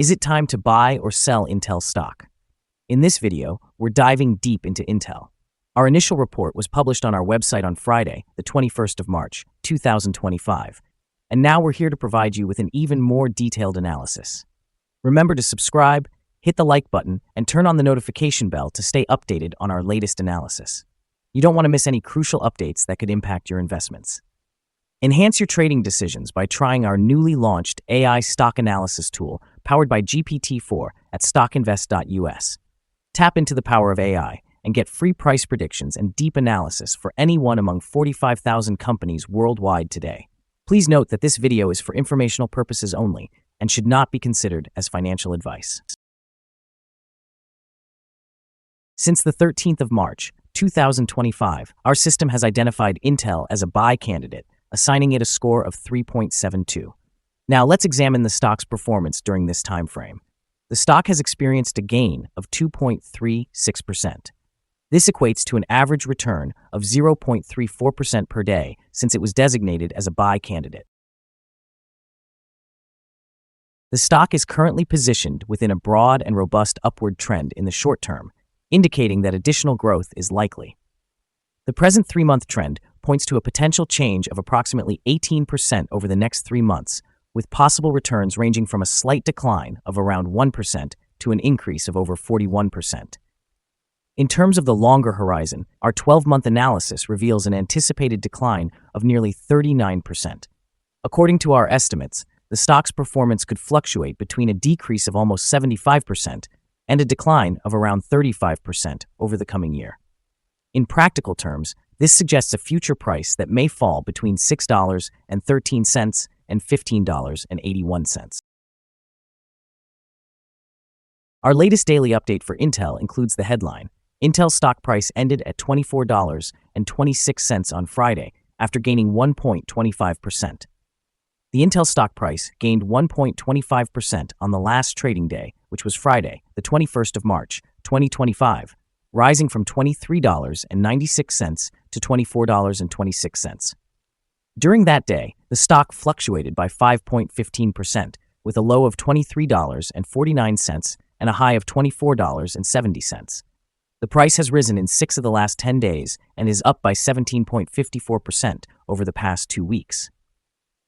Is it time to buy or sell Intel stock? In this video, we're diving deep into Intel. Our initial report was published on our website on Friday, the 21st of March, 2025, and now we're here to provide you with an even more detailed analysis. Remember to subscribe, hit the like button, and turn on the notification bell to stay updated on our latest analysis. You don't want to miss any crucial updates that could impact your investments. Enhance your trading decisions by trying our newly launched AI stock analysis tool powered by GPT-4 at StockInvest.us. Tap into the power of AI and get free price predictions and deep analysis for any one among 45,000 companies worldwide today. Please note that this video is for informational purposes only and should not be considered as financial advice. Since the 13th of March, 2025, our system has identified Intel as a buy candidate, assigning it a score of 3.72. Now let's examine the stock's performance during this time frame. The stock has experienced a gain of 2.36%. This equates to an average return of 0.34% per day since it was designated as a buy candidate. The stock is currently positioned within a broad and robust upward trend in the short term, indicating that additional growth is likely. The present 3-month trend points to a potential change of approximately 18% over the next 3 months, with possible returns ranging from a slight decline of around 1% to an increase of over 41%. In terms of the longer horizon, our 12-month analysis reveals an anticipated decline of nearly 39%. According to our estimates, the stock's performance could fluctuate between a decrease of almost 75% and a decline of around 35% over the coming year. In practical terms, this suggests a future price that may fall between $6.13 and $15.81. Our latest daily update for Intel includes the headline: Intel stock price ended at $24.26 on Friday after gaining 1.25%. The Intel stock price gained 1.25% on the last trading day, which was Friday, the 21st of March, 2025, rising from $23.96 to $24.26. During that day, the stock fluctuated by 5.15%, with a low of $23.49 and a high of $24.70. The price has risen in 6 of the last 10 days and is up by 17.54% over the past 2 weeks.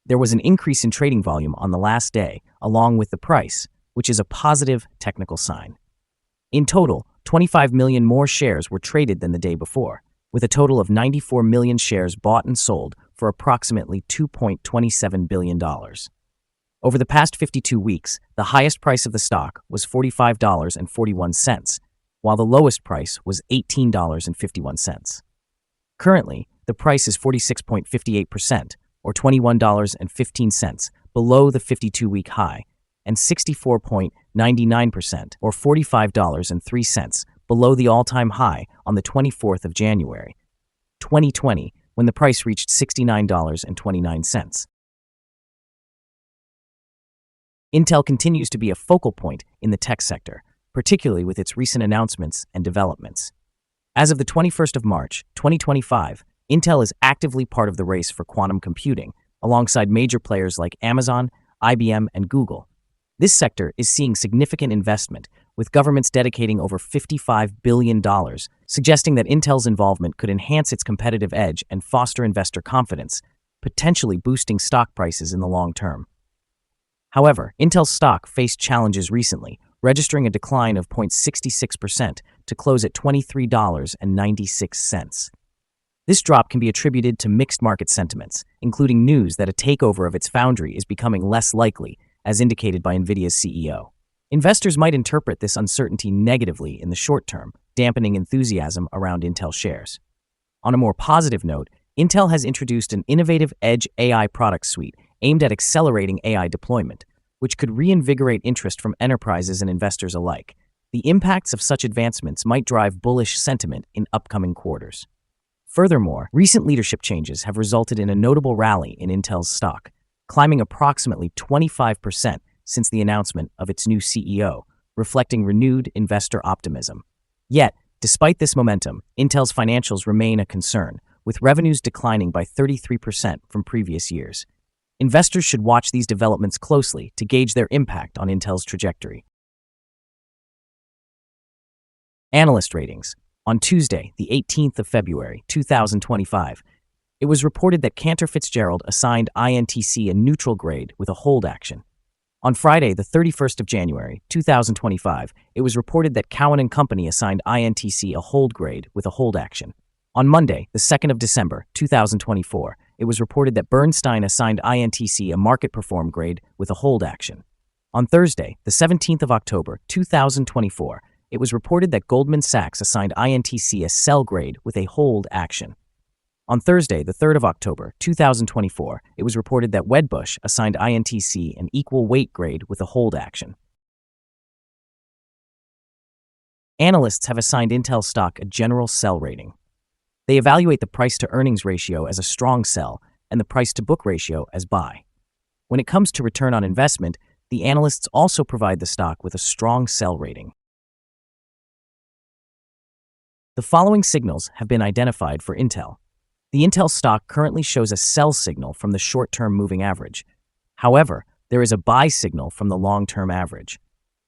There was an increase in trading volume on the last day, along with the price, which is a positive technical sign. In total, 25 million more shares were traded than the day before, with a total of 94 million shares bought and sold for approximately $2.27 billion. Over the past 52 weeks, the highest price of the stock was $45.41, while the lowest price was $18.51. Currently, the price is 46.58%, or $21.15, below the 52-week high, and 64.99%, or $45.03, below the all-time high on the 24th of January, 2020, when the price reached $69.29. Intel continues to be a focal point in the tech sector, particularly with its recent announcements and developments. As of the 21st of March, 2025, Intel is actively part of the race for quantum computing, alongside major players like Amazon, IBM, and Google. This sector is seeing significant investment, with governments dedicating over $55 billion, suggesting that Intel's involvement could enhance its competitive edge and foster investor confidence, potentially boosting stock prices in the long term. However, Intel's stock faced challenges recently, registering a decline of 0.66% to close at $23.96. This drop can be attributed to mixed market sentiments, including news that a takeover of its foundry is becoming less likely, as indicated by NVIDIA's CEO. Investors might interpret this uncertainty negatively in the short term, dampening enthusiasm around Intel shares. On a more positive note, Intel has introduced an innovative edge AI product suite aimed at accelerating AI deployment, which could reinvigorate interest from enterprises and investors alike. The impacts of such advancements might drive bullish sentiment in upcoming quarters. Furthermore, recent leadership changes have resulted in a notable rally in Intel's stock, climbing approximately 25% since the announcement of its new CEO, reflecting renewed investor optimism. Yet, despite this momentum, Intel's financials remain a concern, with revenues declining by 33% from previous years. Investors should watch these developments closely to gauge their impact on Intel's trajectory. Analyst ratings. On Tuesday, the 18th of February, 2025, it was reported that Cantor Fitzgerald assigned INTC a neutral grade with a hold action. On Friday, the 31st of January, 2025, it was reported that Cowen & Company assigned INTC a hold grade with a hold action. On Monday, the 2nd of December, 2024, it was reported that Bernstein assigned INTC a market perform grade with a hold action. On Thursday, the 17th of October, 2024, it was reported that Goldman Sachs assigned INTC a sell grade with a hold action. On Thursday, the 3rd of October, 2024, it was reported that Wedbush assigned INTC an equal weight grade with a hold action. Analysts have assigned Intel stock a general sell rating. They evaluate the price-to-earnings ratio as a strong sell and the price-to-book ratio as buy. When it comes to return on investment, the analysts also provide the stock with a strong sell rating. The following signals have been identified for Intel. The Intel stock currently shows a sell signal from the short-term moving average. However, there is a buy signal from the long-term average.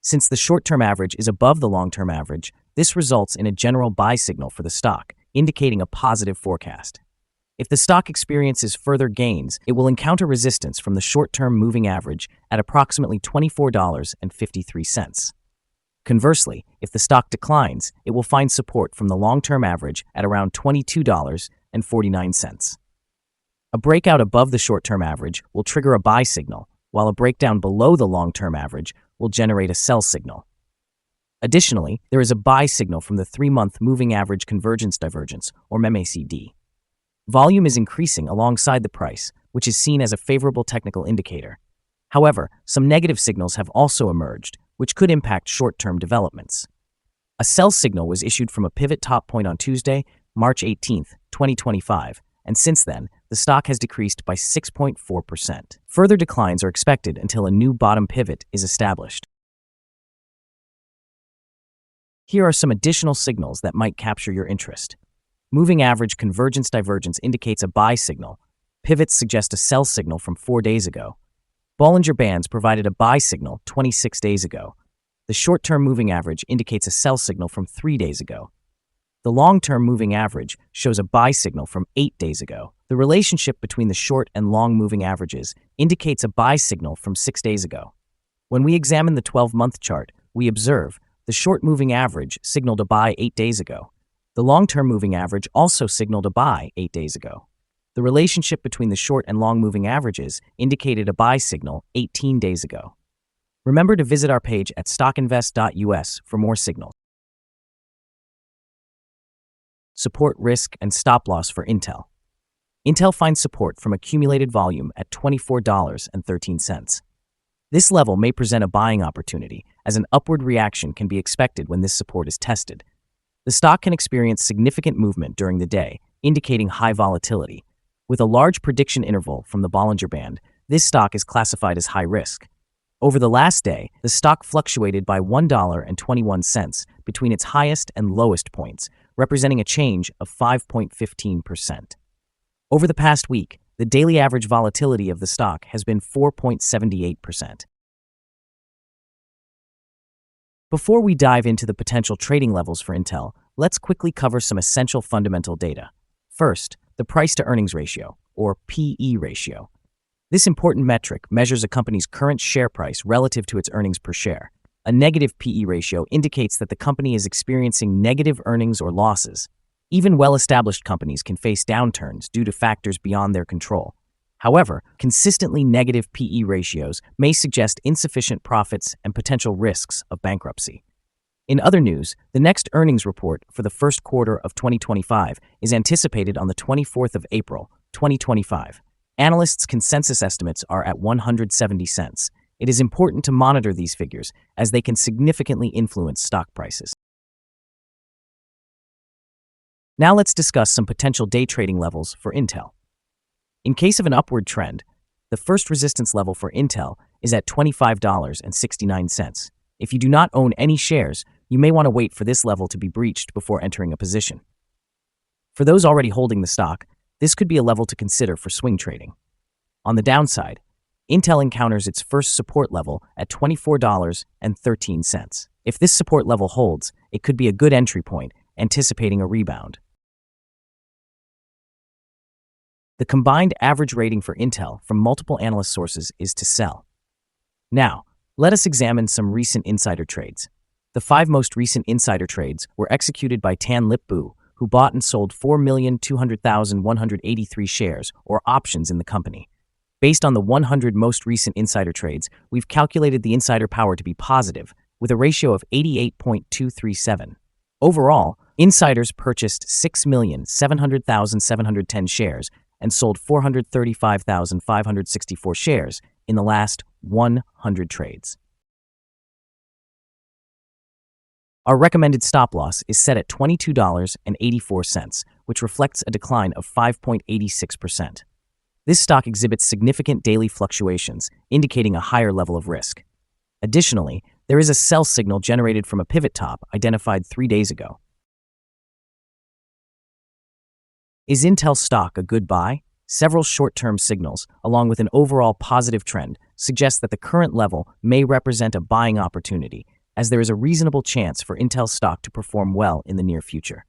Since the short-term average is above the long-term average, this results in a general buy signal for the stock, indicating a positive forecast. If the stock experiences further gains, it will encounter resistance from the short-term moving average at approximately $24.53. Conversely, if the stock declines, it will find support from the long-term average at around $22.49. A breakout above the short-term average will trigger a buy signal, while a breakdown below the long-term average will generate a sell signal. Additionally, there is a buy signal from the 3-month moving average convergence divergence, or MACD. Volume is increasing alongside the price, which is seen as a favorable technical indicator. However, some negative signals have also emerged, which could impact short-term developments. A sell signal was issued from a pivot top point on Tuesday, March 18, 2025, and since then, the stock has decreased by 6.4%. Further declines are expected until a new bottom pivot is established. Here are some additional signals that might capture your interest. Moving average convergence divergence indicates a buy signal. Pivots suggest a sell signal from 4 days ago. Bollinger Bands provided a buy signal 26 days ago. The short-term moving average indicates a sell signal from 3 days ago. The long-term moving average shows a buy signal from 8 days ago. The relationship between the short and long moving averages indicates a buy signal from 6 days ago. When we examine the 12-month chart, we observe the short moving average signaled a buy 8 days ago. The long-term moving average also signaled a buy 8 days ago. The relationship between the short and long moving averages indicated a buy signal 18 days ago. Remember to visit our page at StockInvest.us for more signals. Support, risk, and stop loss for Intel. Intel finds support from accumulated volume at $24.13. This level may present a buying opportunity, as an upward reaction can be expected when this support is tested. The stock can experience significant movement during the day, indicating high volatility. With a large prediction interval from the Bollinger Band, this stock is classified as high risk. Over the last day, the stock fluctuated by $1.21 between its highest and lowest points, representing a change of 5.15%. Over the past week, the daily average volatility of the stock has been 4.78%. Before we dive into the potential trading levels for Intel, let's quickly cover some essential fundamental data. First, the price-to-earnings ratio, or PE ratio. This important metric measures a company's current share price relative to its earnings per share. A negative PE ratio indicates that the company is experiencing negative earnings or losses. Even well-established companies can face downturns due to factors beyond their control. However, consistently negative PE ratios may suggest insufficient profits and potential risks of bankruptcy. In other news, the next earnings report for the first quarter of 2025 is anticipated on the 24th of April, 2025. Analysts' consensus estimates are at 170 cents. It is important to monitor these figures as they can significantly influence stock prices. Now let's discuss some potential day trading levels for Intel. In case of an upward trend, the first resistance level for Intel is at $25.69. If you do not own any shares, you may want to wait for this level to be breached before entering a position. For those already holding the stock, this could be a level to consider for swing trading. On the downside, Intel encounters its first support level at $24.13. If this support level holds, it could be a good entry point, anticipating a rebound. The combined average rating for Intel from multiple analyst sources is to sell. Now, let us examine some recent insider trades. The 5 most recent insider trades were executed by Tan Lip Bu, who bought and sold 4,200,183 shares or options in the company. Based on the 100 most recent insider trades, we've calculated the insider power to be positive, with a ratio of 88.237. Overall, insiders purchased 6,700,710 shares and sold 435,564 shares in the last 100 trades. Our recommended stop loss is set at $22.84, which reflects a decline of 5.86%. This stock exhibits significant daily fluctuations, indicating a higher level of risk. Additionally, there is a sell signal generated from a pivot top identified 3 days ago. Is Intel stock a good buy? Several short-term signals, along with an overall positive trend, suggest that the current level may represent a buying opportunity, as there is a reasonable chance for Intel stock to perform well in the near future.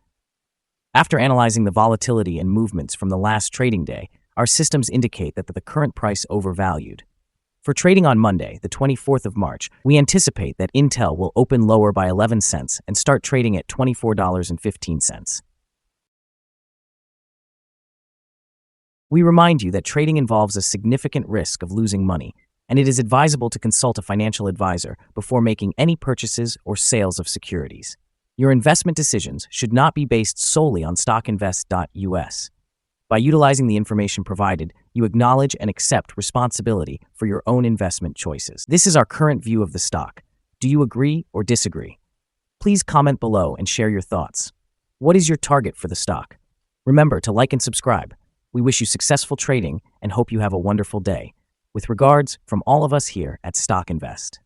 After analyzing the volatility and movements from the last trading day, our systems indicate that the current price overvalued. For trading on Monday, the 24th of March, we anticipate that Intel will open lower by 11 cents and start trading at $24.15. We remind you that trading involves a significant risk of losing money, and it is advisable to consult a financial advisor before making any purchases or sales of securities. Your investment decisions should not be based solely on StockInvest.us. By utilizing the information provided, you acknowledge and accept responsibility for your own investment choices. This is our current view of the stock. Do you agree or disagree? Please comment below and share your thoughts. What is your target for the stock? Remember to like and subscribe. We wish you successful trading and hope you have a wonderful day. With regards from all of us here at Stock Invest.